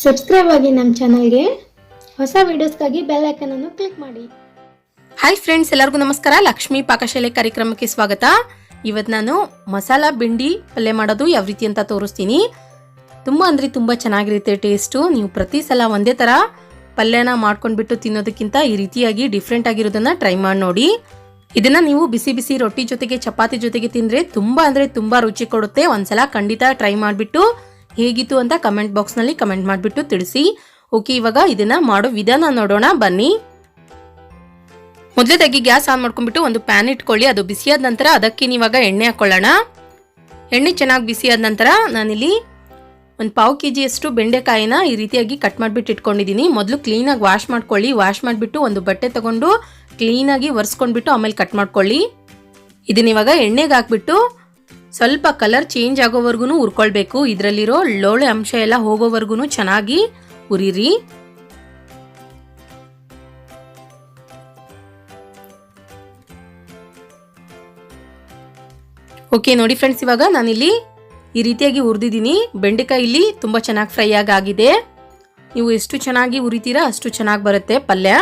Subscribe ಆಗಿ ನಮ್ಮ ಚಾನಲ್ಗೆ. ಹೊಸ ವಿಡಿಯೋಸ್ಗಾಗಿ ಬೆಲ್ ಐಕಾನ್ ಅನ್ನು ಕ್ಲಿಕ್ ಮಾಡಿ. ಹಾಯ್ ಫ್ರೆಂಡ್ಸ್, ಎಲ್ಲರಿಗೂ ನಮಸ್ಕಾರ. ಲಕ್ಷ್ಮಿ ಪಾಕಶಾಲೆ ಕಾರ್ಯಕ್ರಮಕ್ಕೆ ಸ್ವಾಗತ. ಇವತ್ತು ನಾನು ಮಸಾಲಾ ಬೆಂಡಿ ಪಲ್ಯ ಮಾಡೋದು ಯಾವ ರೀತಿ ಅಂತ ತೋರಿಸ್ತೀನಿ. ತುಂಬ ಚೆನ್ನಾಗಿರುತ್ತೆ ಟೇಸ್ಟು. ನೀವು ಪ್ರತಿ ಸಲ ಒಂದೇ ಥರ ಪಲ್ಯನ ಮಾಡ್ಕೊಂಡ್ಬಿಟ್ಟು ತಿನ್ನೋದಕ್ಕಿಂತ ಈ ರೀತಿಯಾಗಿ ಡಿಫ್ರೆಂಟ್ ಆಗಿರೋದನ್ನ ಟ್ರೈ ಮಾಡಿ ನೋಡಿ. ಇದನ್ನ ನೀವು ಬಿಸಿ ಬಿಸಿ ರೊಟ್ಟಿ ಜೊತೆಗೆ ಚಪಾತಿ ಜೊತೆಗೆ ತಿಂದರೆ ತುಂಬ ರುಚಿ ಕೊಡುತ್ತೆ. ಒಂದ್ಸಲ ಖಂಡಿತ ಟ್ರೈ ಮಾಡಿಬಿಟ್ಟು ಹೇಗಿತ್ತು ಅಂತ ಕಮೆಂಟ್ ಬಾಕ್ಸ್ನಲ್ಲಿ ಕಮೆಂಟ್ ಮಾಡಿಬಿಟ್ಟು ತಿಳಿಸಿ. ಓಕೆ, ಇವಾಗ ಇದನ್ನ ಮಾಡೋ ವಿಧಾನ ನೋಡೋಣ ಬನ್ನಿ. ಮೊದಲೇದಾಗಿ ಗ್ಯಾಸ್ ಆನ್ ಮಾಡ್ಕೊಂಡ್ಬಿಟ್ಟು ಒಂದು ಪ್ಯಾನ್ ಇಟ್ಕೊಳ್ಳಿ. ಅದು ಬಿಸಿಯಾದ ನಂತರ ಅದಕ್ಕೆ ನೀವಾಗ ಎಣ್ಣೆ ಹಾಕೊಳ್ಳೋಣ. ಎಣ್ಣೆ ಚೆನ್ನಾಗಿ ಬಿಸಿಯಾದ ನಂತರ ನಾನಿಲ್ಲಿ ಒಂದು 1/4 kg ಬೆಂಡೆಕಾಯಿನ ಈ ರೀತಿಯಾಗಿ ಕಟ್ ಮಾಡಿಬಿಟ್ಟು ಇಟ್ಕೊಂಡಿದ್ದೀನಿ. ಮೊದಲು ಕ್ಲೀನಾಗಿ ವಾಶ್ ಮಾಡ್ಕೊಳ್ಳಿ. ವಾಶ್ ಮಾಡಿಬಿಟ್ಟು ಒಂದು ಬಟ್ಟೆ ತಗೊಂಡು ಕ್ಲೀನಾಗಿ ಒರೆಸ್ಕೊಂಡ್ಬಿಟ್ಟು ಆಮೇಲೆ ಕಟ್ ಮಾಡ್ಕೊಳ್ಳಿ. ಇದನ್ನ ಇವಾಗ ಎಣ್ಣೆಗೆ ಹಾಕ್ಬಿಟ್ಟು ಸ್ವಲ್ಪ ಕಲರ್ ಚೇಂಜ್ ಆಗೋವರೆಗೂ ಹುರ್ಕೊಳ್ಬೇಕು. ಇದರಲ್ಲಿರೋ ಲೋಳೆ ಅಂಶ ಎಲ್ಲ ಹೋಗೋವರೆಗೂ ಚೆನ್ನಾಗಿ ಹುರಿರಿ. ಓಕೆ ನೋಡಿ ಫ್ರೆಂಡ್ಸ್, ಇವಾಗ ನಾನಿಲ್ಲಿ ಈ ರೀತಿಯಾಗಿ ಹುರಿದಿದ್ದೀನಿ. ಬೆಂಡೆಕಾಯಿ ಇಲ್ಲಿ ತುಂಬ ಚೆನ್ನಾಗಿ ಫ್ರೈ ಆಗಿದೆ. ನೀವು ಎಷ್ಟು ಚೆನ್ನಾಗಿ ಹುರಿತೀರಾ ಅಷ್ಟು ಚೆನ್ನಾಗಿ ಬರುತ್ತೆ ಪಲ್ಯ.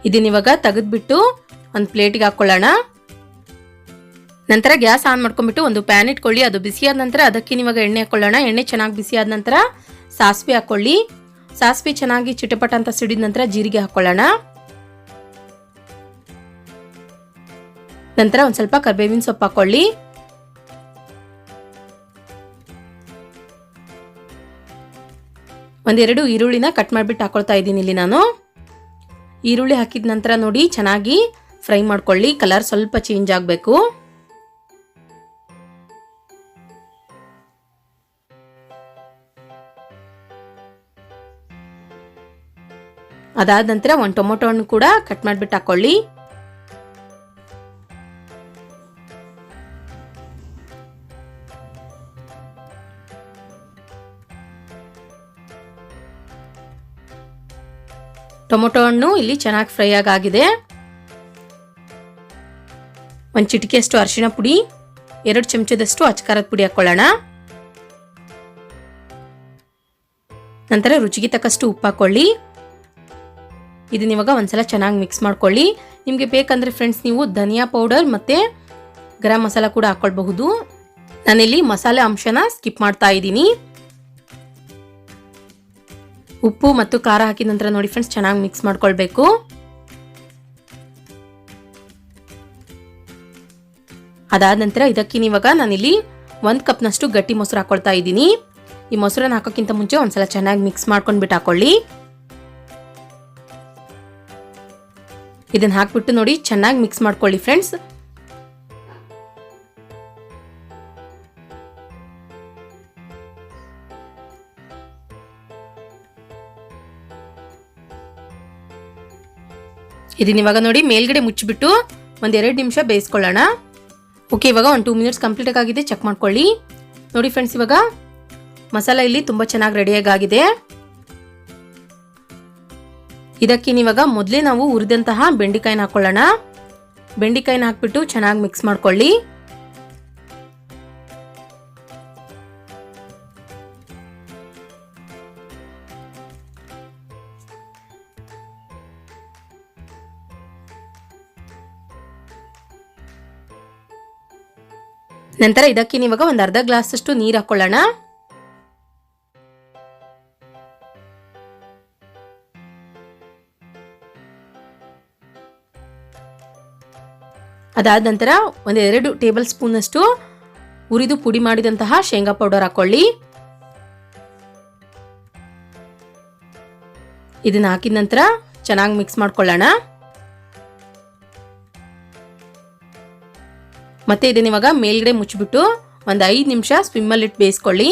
ಇದನ್ನ ಇವಾಗ ತೆಗೆದ್ಬಿಟ್ಟು ಒಂದು ಪ್ಲೇಟಿಗೆ ಹಾಕೊಳ್ಳೋಣ. ನಂತರ ಗ್ಯಾಸ್ ಆನ್ ಮಾಡ್ಕೊಂಡ್ಬಿಟ್ಟು ಒಂದು ಪ್ಯಾನ್ ಇಟ್ಕೊಳ್ಳಿ. ಅದು ಬಿಸಿಯಾದ ನಂತರ ಅದಕ್ಕೆ ಇವಾಗ ಎಣ್ಣೆ ಹಾಕೊಳ್ಳೋಣ. ಎಣ್ಣೆ ಚೆನ್ನಾಗಿ ಬಿಸಿಯಾದ ನಂತರ ಸಾಸಿವೆ ಹಾಕೊಳ್ಳಿ. ಸಾಸಿವೆ ಚೆನ್ನಾಗಿ ಚಿಟಪಟ ಅಂತ ಸಿಡಿದ ನಂತರ ಜೀರಿಗೆ ಹಾಕೊಳ್ಳೋಣ. ನಂತರ ಒಂದು ಸ್ವಲ್ಪ ಕರಿಬೇವಿನ ಸೊಪ್ಪು ಹಾಕೊಳ್ಳಿ. ಒಂದೆರಡು ಈರುಳ್ಳಿನ ಕಟ್ ಮಾಡಿಬಿಟ್ಟು ಹಾಕೊಳ್ತಾ ಇದ್ದೀನಿ ಇಲ್ಲಿ ನಾನು. ಈರುಳ್ಳಿ ಹಾಕಿದ ನಂತರ ನೋಡಿ ಚೆನ್ನಾಗಿ ಫ್ರೈ ಮಾಡ್ಕೊಳ್ಳಿ. ಕಲರ್ ಸ್ವಲ್ಪ ಚೇಂಜ್ ಆಗಬೇಕು. ಅದಾದ ನಂತರ ಒಂದು ಟೊಮೊಟೊ ಹಣ್ಣು ಕೂಡ ಕಟ್ ಮಾಡಿಬಿಟ್ಟು ಹಾಕೊಳ್ಳಿ. ಟೊಮೊಟೊ ಹಣ್ಣು ಇಲ್ಲಿ ಚೆನ್ನಾಗಿ ಫ್ರೈ ಆಗಿದೆ. ಒಂದು ಚಿಟಿಕೆಯಷ್ಟು ಅರಿಶಿಣ ಪುಡಿ, 2 ಚಮಚದಷ್ಟು ಅಚ್ಚಕಾರದ ಪುಡಿ ಹಾಕೊಳ್ಳೋಣ. ನಂತರ ರುಚಿಗೆ ತಕ್ಕಷ್ಟು ಉಪ್ಪು ಹಾಕೊಳ್ಳಿ. ಇದನ್ನ ಇವಾಗ ಒಂದ್ಸಲ ಚೆನ್ನಾಗಿ ಮಿಕ್ಸ್ ಮಾಡ್ಕೊಳ್ಳಿ. ನಿಮಗೆ ಬೇಕಂದ್ರೆ ಫ್ರೆಂಡ್ಸ್ ನೀವು ಧನಿಯಾ ಪೌಡರ್ ಮತ್ತೆ ಗರಂ ಮಸಾಲ ಕೂಡ ಹಾಕೊಳ್ಬಹುದು. ನಾನಿಲ್ಲಿ ಮಸಾಲೆ ಅಂಶನ ಸ್ಕಿಪ್ ಮಾಡ್ತಾ ಇದ್ದೀನಿ. ಉಪ್ಪು ಮತ್ತು ಖಾರ ಹಾಕಿದ ನಂತರ ನೋಡಿ ಫ್ರೆಂಡ್ಸ್ ಚೆನ್ನಾಗಿ ಮಿಕ್ಸ್ ಮಾಡ್ಕೊಳ್ಬೇಕು. ಅದಾದ ನಂತರ ಇದಕ್ಕೆ ಇವಾಗ ನಾನಿಲ್ಲಿ 1 ಕಪ್ನಷ್ಟು ಗಟ್ಟಿ ಮೊಸರು ಹಾಕೊಳ್ತಾ ಇದ್ದೀನಿ. ಈ ಮೊಸರನ್ನ ಹಾಕೋಕ್ಕಿಂತ ಮುಂಚೆ ಒಂದ್ಸಲ ಚೆನ್ನಾಗಿ ಮಿಕ್ಸ್ ಮಾಡ್ಕೊಂಡ್ಬಿಟ್ಟು ಹಾಕೊಳ್ಳಿ. ಇದನ್ನ ಹಾಕ್ಬಿಟ್ಟು ನೋಡಿ ಚೆನ್ನಾಗಿ ಮಿಕ್ಸ್ ಮಾಡ್ಕೊಳ್ಳಿ ಫ್ರೆಂಡ್ಸ್. ಇದನ್ನ ಇವಾಗ ನೋಡಿ ಮೇಲ್ಗಡೆ ಮುಚ್ಚಿಬಿಟ್ಟು 1-2 ನಿಮಿಷ ಬೇಯಿಸ್ಕೊಳ್ಳೋಣ. ಓಕೆ, ಇವಾಗ 1-2 ಮಿನಿಟ್ಸ್ ಕಂಪ್ಲೀಟ್ ಆಗಿದೆ. ಚೆಕ್ ಮಾಡ್ಕೊಳ್ಳಿ. ನೋಡಿ ಫ್ರೆಂಡ್ಸ್, ಇವಾಗ ಮಸಾಲ ಇಲ್ಲಿ ತುಂಬ ಚೆನ್ನಾಗಿ ರೆಡಿಯಾಗಿದೆ. ಇದಕ್ಕೆ ಇವಾಗ ಮೊದಲೇ ನಾವು ಹುರಿದಂತಹ ಬೆಂಡೆಕಾಯಿನ ಹಾಕೊಳ್ಳೋಣ. ಬೆಂಡೆಕಾಯಿನ ಹಾಕ್ಬಿಟ್ಟು ಚೆನ್ನಾಗಿ ಮಿಕ್ಸ್ ಮಾಡ್ಕೊಳ್ಳಿ. ನಂತರ ಇದಕ್ಕೆ ಇವಾಗ ಒಂದು ಅರ್ಧ ಗ್ಲಾಸ್ ಅಷ್ಟು ನೀರು ಹಾಕೊಳ್ಳೋಣ. ಅದಾದ ನಂತರ 1-2 ಟೇಬಲ್ ಸ್ಪೂನ್ ಅಷ್ಟು ಹುರಿದು ಪುಡಿ ಮಾಡಿದಂತಹ ಶೇಂಗಾ ಪೌಡರ್ ಹಾಕೊಳ್ಳಿ. ಇದನ್ನ ಹಾಕಿದ ನಂತರ ಚೆನ್ನಾಗಿ ಮಿಕ್ಸ್ ಮಾಡ್ಕೊಳ್ಳೋಣ. ಮತ್ತೆ ಇದನ್ನ ಇವಾಗ ಮೇಲ್ಗಡೆ ಮುಚ್ಚಿಬಿಟ್ಟು ಒಂದು 5 ನಿಮಿಷ ಸ್ವಿಮ್ಮಲ್ಲಿ ಇಟ್ಟು ಬೇಯಿಸ್ಕೊಳ್ಳಿ.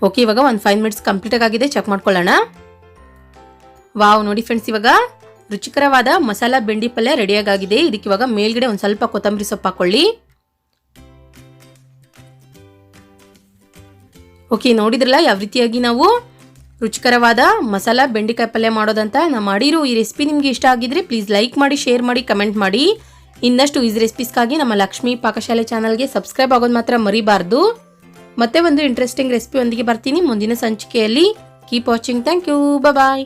ಓಕೆ, ಇವಾಗ ಒಂದು 5 ಮಿನಿಟ್ಸ್ ಕಂಪ್ಲೀಟ್ ಆಗಿದೆ. ಚೆಕ್ ಮಾಡ್ಕೊಳ್ಳೋಣ. ವಾವ್, ನೋಡಿ ಫ್ರೆಂಡ್ಸ್, ಇವಾಗ ರುಚಿಕರವಾದ ಮಸಾಲಾ ಬೆಂಡಿ ಪಲ್ಯ ರೆಡಿಯಾಗಿದೆ. ಇದಕ್ಕೆ ಇವಾಗ ಮೇಲ್ಗಡೆ ಒಂದು ಸ್ವಲ್ಪ ಕೊತ್ತಂಬರಿ ಸೊಪ್ಪು ಹಾಕೊಳ್ಳಿ. ಓಕೆ, ನೋಡಿದ್ರಲ್ಲ ಯಾವ ರೀತಿಯಾಗಿ ನಾವು ರುಚಿಕರವಾದ ಮಸಾಲಾ ಬೆಂಡೆಕಾಯಿ ಪಲ್ಯ ಮಾಡೋದಂತ. ನಾನು ಮಾಡಿರೋ ಈ ರೆಸಿಪಿ ನಿಮಗೆ ಇಷ್ಟ ಆಗಿದ್ರೆ ಪ್ಲೀಸ್ ಲೈಕ್ ಮಾಡಿ, ಶೇರ್ ಮಾಡಿ, ಕಮೆಂಟ್ ಮಾಡಿ. ಇನ್ನಷ್ಟು ಈಸಿ ರೆಸಿಪೀಸ್ಗಾಗಿ ನಮ್ಮ ಲಕ್ಷ್ಮಿ ಪಾಕಶಾಲೆ ಚಾನಲ್ಗೆ ಸಬ್ಸ್ಕ್ರೈಬ್ ಆಗೋದು ಮಾತ್ರ ಮರಿಬಾರ್ದು. ಮತ್ತೆ ಒಂದು ಇಂಟ್ರೆಸ್ಟಿಂಗ್ ರೆಸಿಪಿ ಒಂದಿಗೆ ಬರ್ತೀನಿ ಮುಂದಿನ ಸಂಚಿಕೆಯಲ್ಲಿ. Keep watching. Thank you. Bye.